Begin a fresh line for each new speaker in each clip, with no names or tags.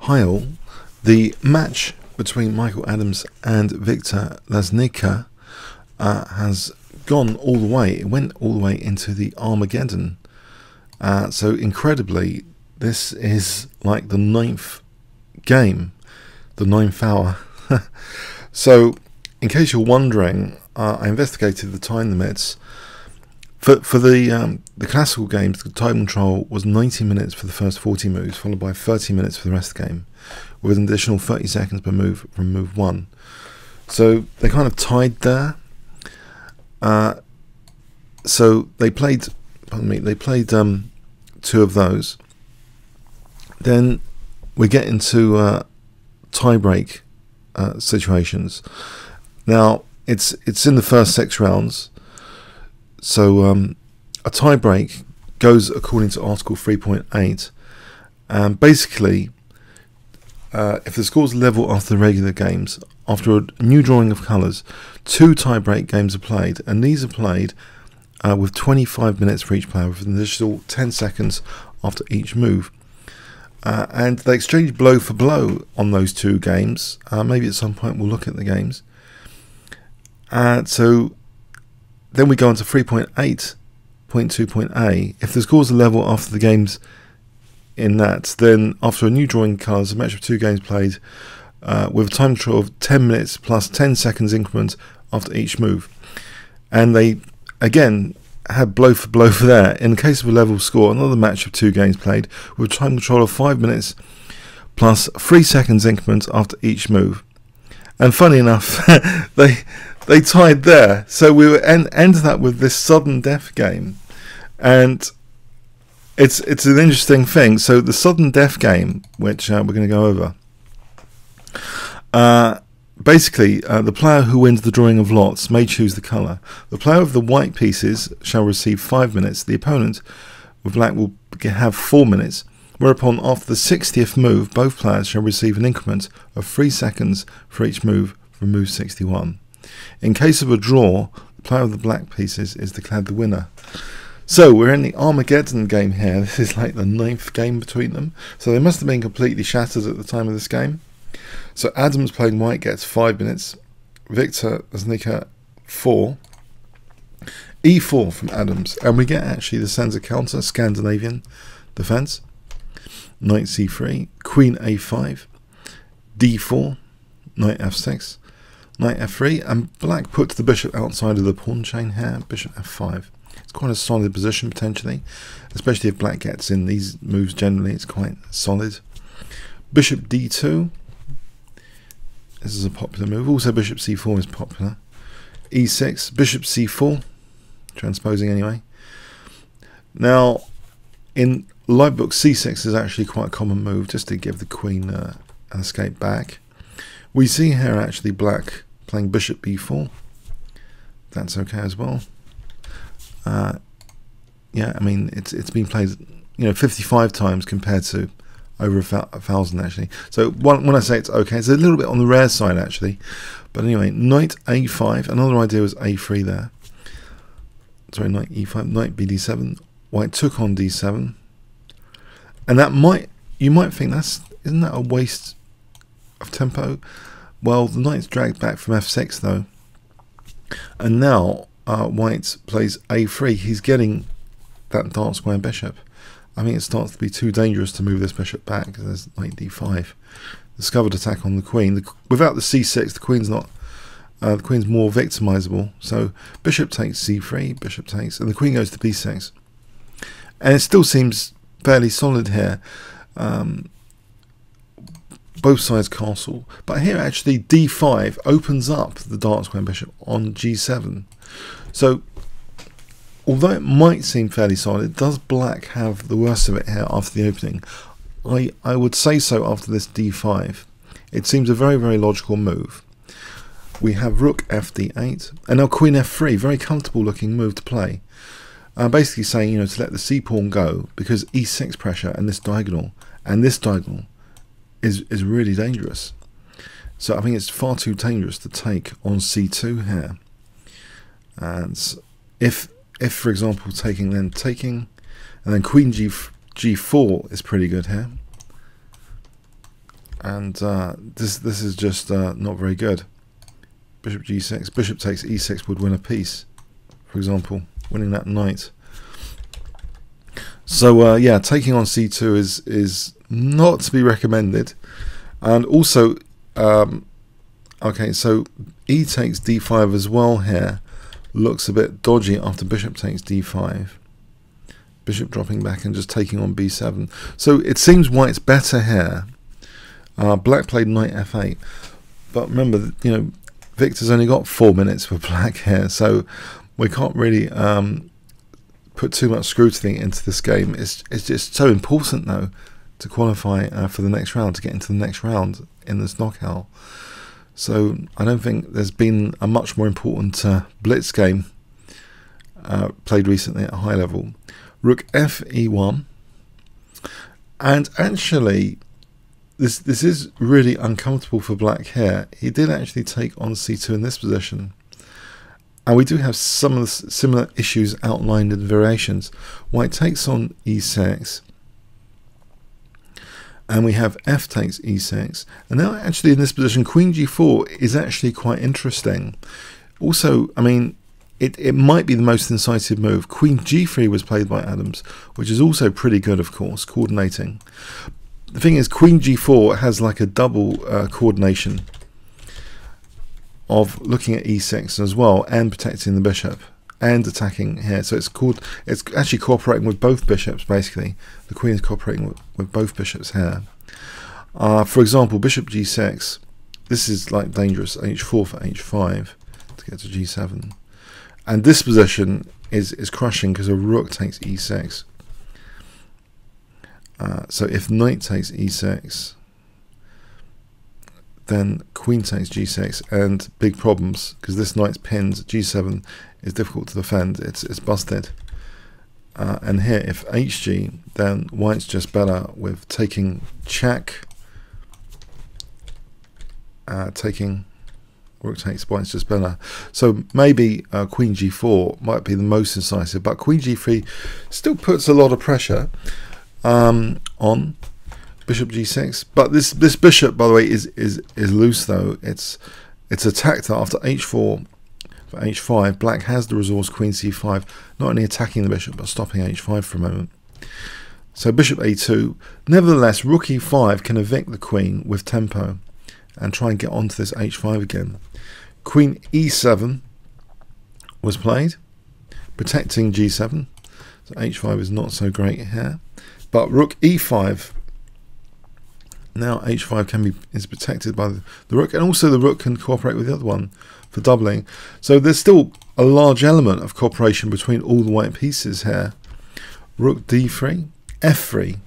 Hi all. The match between Michael Adams and Viktor Laznicka has gone all the way. It went all the way into the Armageddon. So incredibly, this is like the 9th game, the 9th hour. So in case you're wondering, I investigated the time limits. For the classical games, the time control was 90 minutes for the first 40 moves, followed by 30 minutes for the rest of the game, with an additional 30 seconds per move from move 1. So they kind of tied there. So they played, two of those. Then we get into tie-break situations. Now it's in the first 6 rounds. So a tie-break goes according to Article 3.8. Basically, if the score's level after the regular games, after a new drawing of colours, 2 tie-break games are played, and these are played with 25 minutes for each player, with an additional 10 seconds after each move. And they exchange blow for blow on those 2 games. Maybe at some point we'll look at the games. So then we on to 3.8.2.a. If the scores are level after the games in that, then after a new drawing colours, a match of 2 games played with a time control of 10 minutes plus 10 seconds increment after each move. And they again had blow for blow for that. In the case of a level score, another match of 2 games played with a time control of 5 minutes plus 3 seconds increment after each move. And funny enough, they tied there, so we were ended up with this sudden death game, and it's an interesting thing. So the sudden death game, which we're going to go over, basically the player who wins the drawing of lots may choose the colour. The player of the white pieces shall receive 5 minutes. The opponent with black will have 4 minutes. Whereupon after the 60th move, both players shall receive an increment of 3 seconds for each move from move 61. In case of a draw, the player of the black pieces is declared the winner. So we're in the Armageddon game here. This is like the 9th game between them. So they must have been completely shattered at the time of this game. So Adams playing white gets 5 minutes. Viktor Laznicka 4. E4 from Adams. And we get actually the center counter, Scandinavian defense. Knight c3, Queen a5, d4, Knight f6, Knight f3, and black puts the bishop outside of the pawn chain here, bishop f5. It's quite a solid position potentially, especially if black gets in these moves. Generally it's quite solid. Bishop d2, this is a popular move. Also bishop c4 is popular. e6, bishop c4, transposing anyway. Now in live book, c6 is actually quite a common move, just to give the queen an escape back. We see here actually black playing bishop b4. That's okay as well. Yeah, I mean it's been played 55 times compared to over 1,000 actually. So when I say it's okay, it's a little bit on the rare side actually. But anyway, knight a5. Another idea was a3 there. Sorry, knight e5, knight bd7. White took on d7. And that you might think isn't that a waste of tempo? Well, the knight's dragged back from f6 though, and now white plays a3. He's getting that dark square bishop. I think it starts to be too dangerous to move this bishop back because there's knight d5. Discovered attack on the queen. Without the c6, the queen's not. The queen's more victimizable. So bishop takes c3, bishop takes, and the queen goes to b6. And it still seems fairly solid here. Both sides castle, but here actually d5 opens up the dark square bishop on g7. So although it might seem fairly solid, does black have the worst of it here after the opening? I would say so after this d5. It seems a very, very logical move. We have rook fd8, and now queen f3, very comfortable looking move to play. Basically saying, to let the c pawn go, because e6 pressure and this diagonal is really dangerous. So I think it's far too dangerous to take on c2 here. And if for example taking, and then queen g4 is pretty good here. and this is just not very good. Bishop g6, bishop takes e6 would win a piece, for example, winning that knight. So yeah, taking on c2 is not to be recommended. And also, okay, so e takes d5 as well here looks a bit dodgy after bishop takes d5. Bishop dropping back and just taking on b7. So it seems white's better here. Black played knight f8, but remember, you know, Victor's only got 4 minutes for black here, so we can't really put too much scrutiny into this game. It's just so important though to qualify for the next round, to get into the next round in this knockout. So I don't think there's been a much more important Blitz game played recently at a high level. Rook fe1, and actually this is really uncomfortable for black here. He did actually take on c2 in this position, and we do have some of the similar issues outlined in the variations. White takes on e6, and we have f takes e6, and now actually in this position queen g4 is actually quite interesting. Also, I mean, it might be the most incisive move. Queen g3 was played by Adams, which is also pretty good, of course, coordinating. The thing is, queen g4 has like a double coordination of looking at e6 as well, and protecting the bishop and attacking here. So it's actually cooperating with both bishops, basically. The queen is cooperating with both bishops here. For example, bishop g6, this is like dangerous. h4 for h5 to get to g7. And this position is crushing because a rook takes e6. So if knight takes e6, then queen takes g6, and big problems because this knight's pinned. G7 is difficult to defend. It's busted. And here, if hg, then white's just better with taking check, taking rook takes, white's just better. So maybe queen g4 might be the most incisive, but queen g3 still puts a lot of pressure on bishop g6. But this bishop, by the way, is loose though. It's attacked after h4 for h5. Black has the resource queen c5, not only attacking the bishop but stopping h5 for a moment. So bishop a2. Nevertheless, rook e5 can evict the queen with tempo and try and get onto this h5 again. Queen e7 was played, protecting g7. So h5 is not so great here. But rook e5, now h5 is protected by the rook, and also the rook can cooperate with the other one for doubling. So there's still a large element of cooperation between all the white pieces here. Rook d3, f3.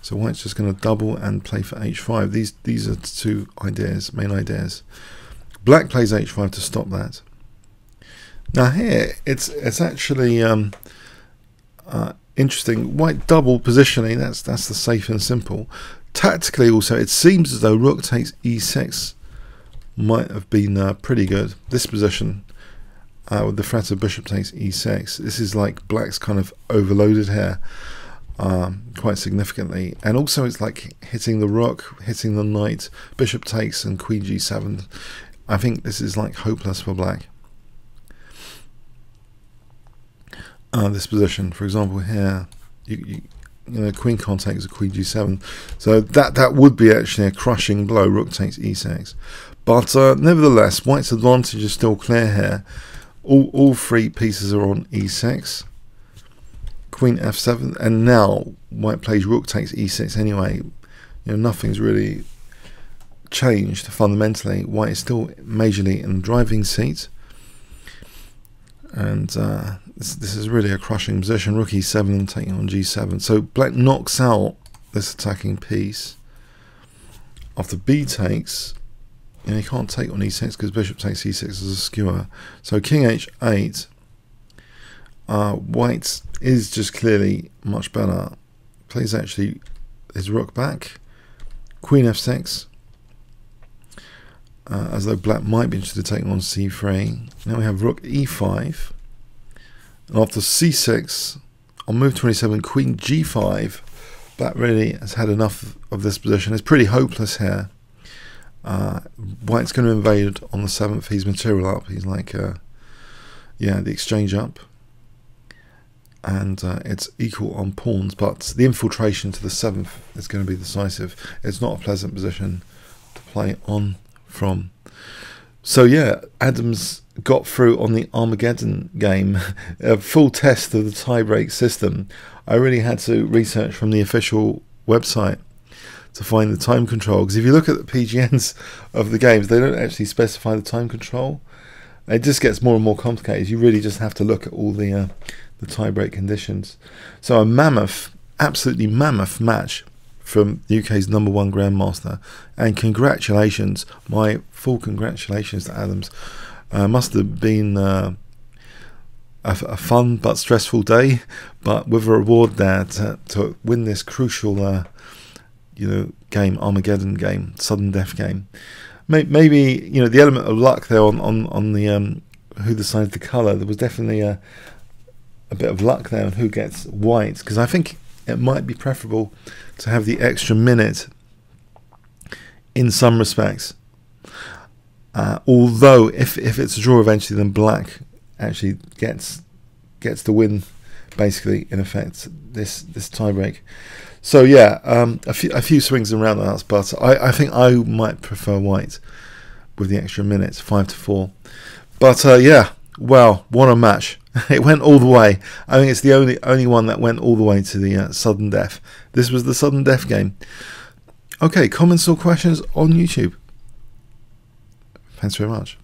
So white's just going to double and play for h5. These are the two ideas, main ideas. Black plays h5 to stop that. Now here it's actually interesting. White double positioning, that's the safe and simple. Tactically also, it seems as though rook takes e6 might have been pretty good. This position with the threat of bishop takes e6, this is like black's kind of overloaded here quite significantly, and also it's like hitting the rook, hitting the knight, bishop takes and queen g7. I think this is like hopeless for black. This position, for example, here, you know, queen can't take a queen g7, so that would be actually a crushing blow. Rook takes e6, but nevertheless, white's advantage is still clear here. All three pieces are on e6, queen f7, and now white plays rook takes e6 anyway. You know, nothing's really changed fundamentally. White is still majorly in the driving seat, and this is really a crushing position. Rook e7 and taking on g7. So black knocks out this attacking piece. After b takes, you know, you can't take on e6 because bishop takes e6 as a skewer. So king h8. White is just clearly much better. Plays actually his rook back. Queen f6. As though black might be interested in taking on c3. Now we have rook e5. And after c6, on move 27, queen g5. Black really has had enough of this position. It's pretty hopeless here. White's going to invade on the 7th. He's material up. He's like, yeah, the exchange up. And it's equal on pawns, but the infiltration to the 7th is going to be decisive. It's not a pleasant position to play on from. So yeah, Adams got through on the Armageddon game, a full test of the tiebreak system. I really had to research from the official website to find the time control, because if you look at the PGNs of the games, they don't actually specify the time control. It just gets more and more complicated. You really just have to look at all the tiebreak conditions. So a mammoth, absolutely mammoth match from the UK's #1 Grandmaster, and congratulations, my full congratulations to Adams. Must have been a fun but stressful day, but with a reward there to win this crucial game, Armageddon game, sudden death game. Maybe the element of luck there on the who decided the colour. There was definitely a bit of luck there on who gets white, because I think it might be preferable to have the extra minute in some respects. Although if it's a draw eventually, then black actually gets the win, basically, in effect, this tiebreak. So yeah, a few swings and roundabouts, but I think I might prefer white with the extra minutes, 5-4. But yeah, well, what a match. It went all the way. I think it's the only one that went all the way to the sudden death. This was the sudden death game. Okay, comments or questions on YouTube? Thanks very much.